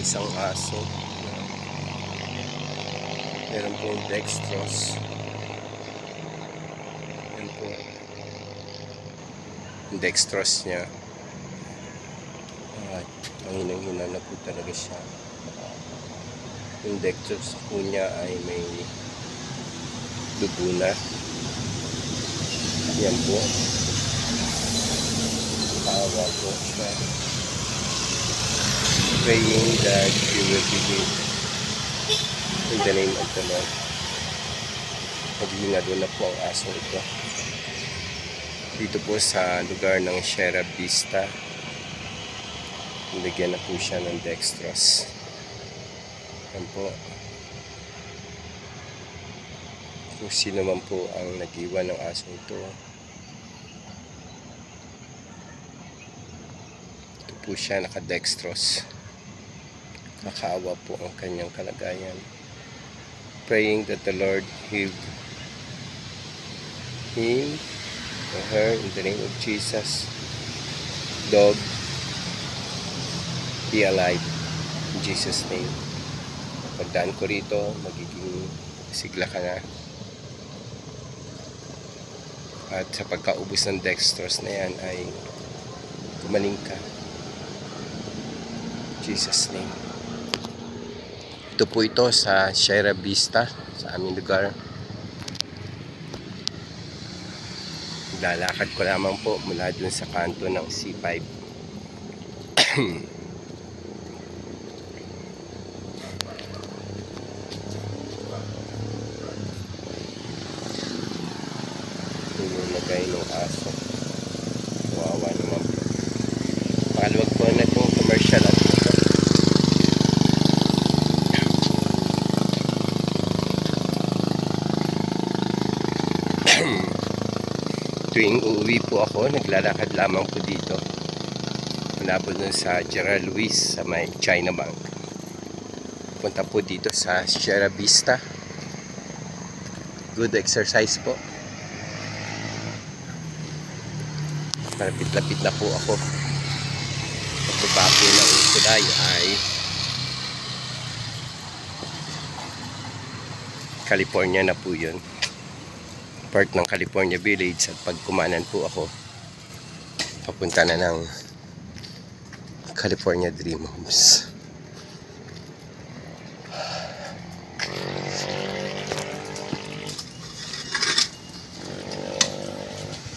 isang aso. Meron pong dextrose. Yan po. Yung dextrose niya. At ang hinang-hina na po talaga siya. Yung dextrose po niya ay may dugo na. Yan po. Awa po siya. Praying that you will be healed. In the name of the Lord. Maghihingalo na po ang aso ito. Dito po sa lugar ng Sierra Vista. Nilagyan na po siya ng dextrose. Yan po. Kung sino man po ang nag-iwan ng aso ito. Ito po siya naka-dextrose. Nakaawa po ang kanyang kalagayan. Praying that the Lord heal him or her in the name of Jesus. Dog, be alive in Jesus' name. Pagdaan ko rito, magiging sigla ka na. At sa pagkaubos ng dextrose na yan ay gumaling ka. In Jesus' name. Ito po ito sa Sierra Vista, sa aming lugar. Lalakad ko lamang po mula dun sa kanto ng C5. Yung lagay ng aso. Wawa naman po. Pakalwag po na itong commercial at tuwing uuwi po ako, naglalakad lamang po dito. Malapit dun sa Gerald Luis sa may China Bank. Punta po dito sa Sierra Vista. Good exercise po. Malapit-lapit na po ako. Pagbaba po ng tulay ay California na po yun. Part ng California Village. At pag kumanan po ako, papunta na ng California Dream Homes.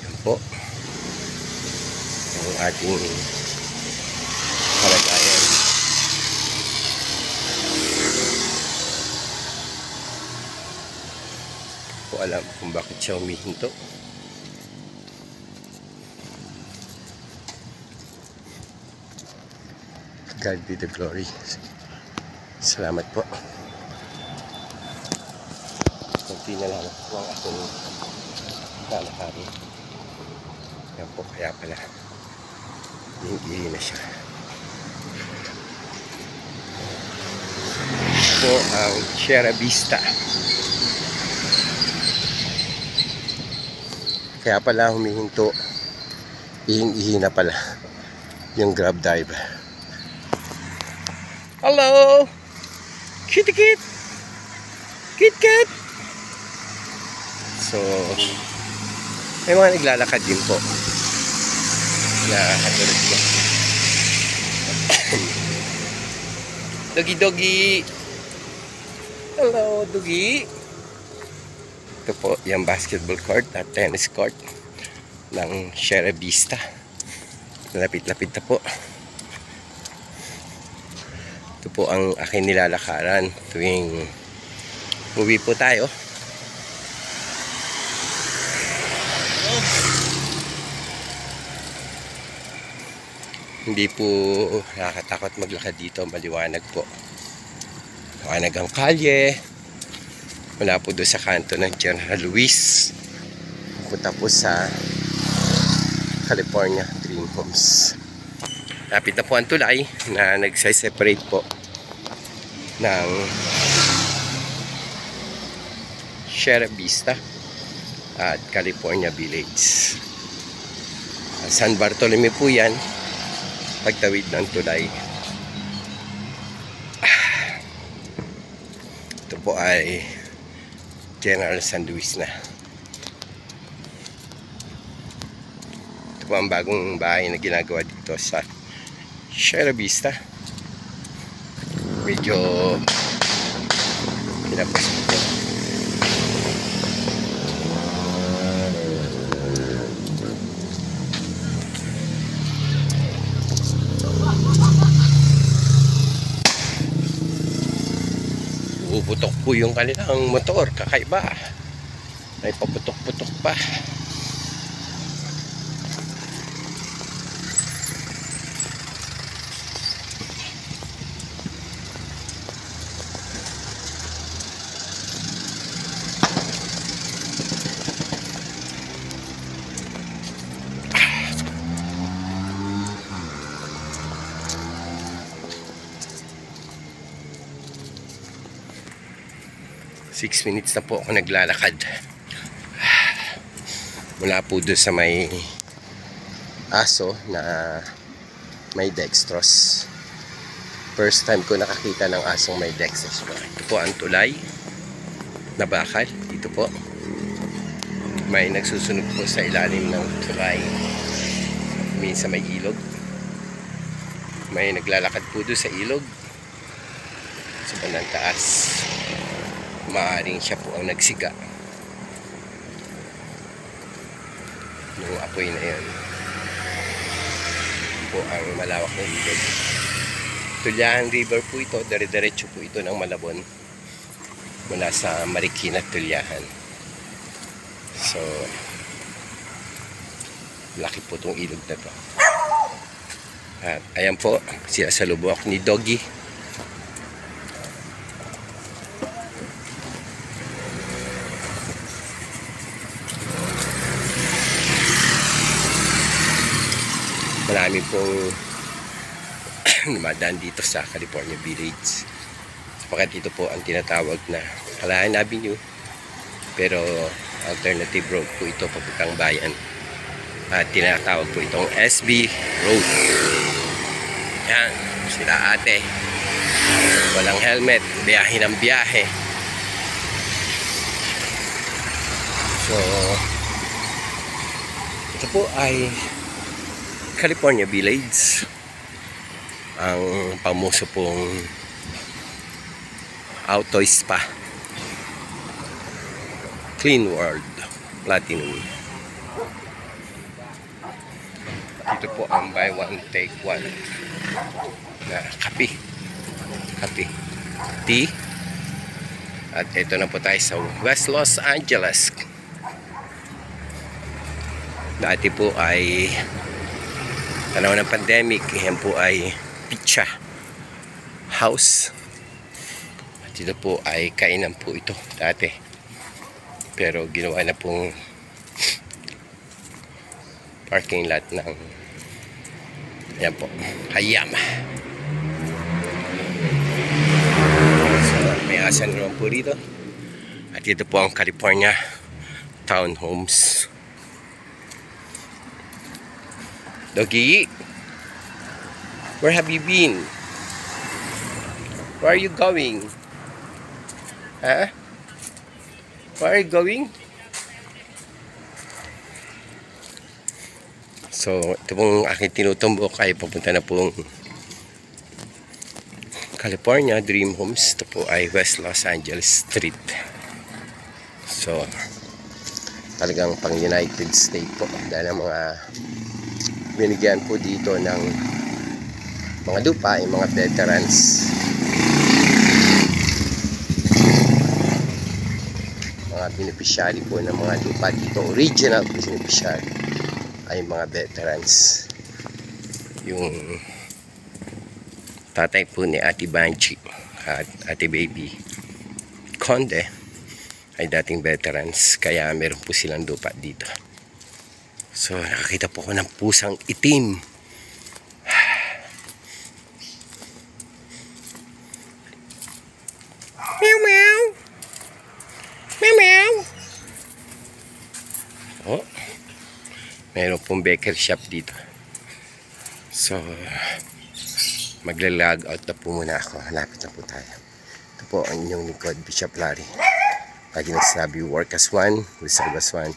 Yan po ang ating kalagayan. Po alam kung bakit siya humihinto. God be the glory. Salamat po. Kunti na lang po ang aking lalakari. Yan po, kaya pala hindi na siya. Po ang Sierra Vista. Kaya pala humihinto. Ihing-ihi na pala yung grab driver. Hello! Kitty kit! Kit kit! So, may mga naglalakad din po. Na katulad ko. Doggy doggy! Hello, doggy! Ito po yung basketball court at tennis court ng Sierra Vista. Lapit-lapit na po. Ito po ang aking nilalakaran tuwing uwi po tayo. Hindi po nakakatakot maglakad dito. Maliwanag po. Maliwanag ang kalye. Mula po doon sa kanto ng General Luis. Punta po sa California Dream Homes. Lapit na po ang tulay na nagse-separate po ng Sierra Vista at California Village. San Bartolome po yan, pagtawid ng tulay. Ito po ay General San Luis na. Ito po ang bagong bahay na ginagawa dito sa Sierra Vista. Medyo pinapos po. Puputok po yung kanilang motor, kakaiba. May paputok-putok pa. Six minutes na po ako naglalakad mula po doon sa may aso na may dextrose. First time ko nakakita ng asong may dextrose. Ito po ang tulay na bakal. Dito po may nagsusunog po sa ilalim ng tulay. Minsan may ilog. May naglalakad po doon sa ilog sa bandang taas. Maaaring siya po ang nagsiga yung apoy na yun. Po ang malawak na ilog. Tulyahan River po ito. Dire-diretso po ito ng Malabon mula sa Marikina Tulyahan. So laki po itong ilog na to. At ayan po sila sa lubok ni Doggy. Marami pong dumadaan dito sa California Village. Sapagkat ito po ang tinatawag na Kalayaan Avenue. Pero alternative road po ito papuntang bayan. At tinatawag po itong SB Road. Yan, sila ate. Walang helmet, biyahe ng biyahe. So, ito po ay California Village, ang pamuso pong auto spa, Clean World Platinum. Ito po ang buy one take one na kape tea. At ito na po tayo sa West Los Angeles. Dati po ay panahon ng pandemic, yan po ay pizza house. At ito po ay kainan po ito dati. Pero ginawa na pong parking lot ng yan po, Hayama. So, may asan naman po dito. At ito po ang California Townhomes. Doggy, where have you been? Where are you going? Huh? Where are you going? So, ito pong aking tinutumbok ay papunta na pong California Dream Homes. Ito po ay West Los Angeles Street. So, talagang pang United States po. Dahil ang mga binigyan po dito ng mga lupa, yung mga veterans, mga beneficiary po ng mga lupa dito, original beneficiary ay mga veterans. Yung tatay po ni Ate Banchi at Ate Baby Conde ay dating veterans, kaya meron po silang lupa dito. So, nakakita po ko ng pusang itim. Meow meow. Meow meow. Oh. Meron pong baker shop dito. So, magla-log out na po muna ako. Malapit na po tayo. Ito po ang inyong lingkod, Bishop Larry. Lagi nagsasabi, work as one, we serve as one,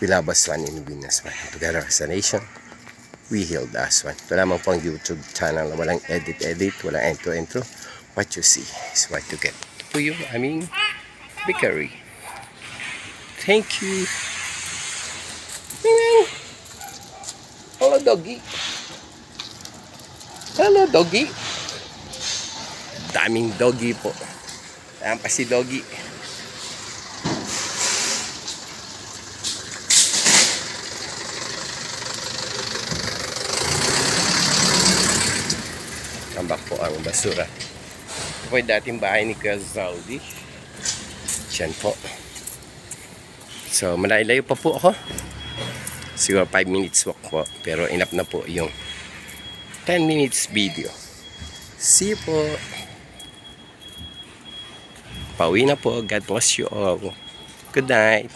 we love as one, and we win as one. Together as a nation, we healed as one. Ito lamang po ang YouTube channel na walang edit, walang intro. What you see is what you get. Ito po yung aming bakery. Thank you. Hello, doggy. Hello, doggy. Daming doggy po. Ayan pa si doggy. Tambak po ang basura. Ito po yung dating bahay ni Kuya Zaldi. Diyan po. So, malayo pa po ako. Siguro 5 minutes walk po. Pero enough na po yung 10 minutes video. See you po. Pauwi na po. God bless you all. Good night.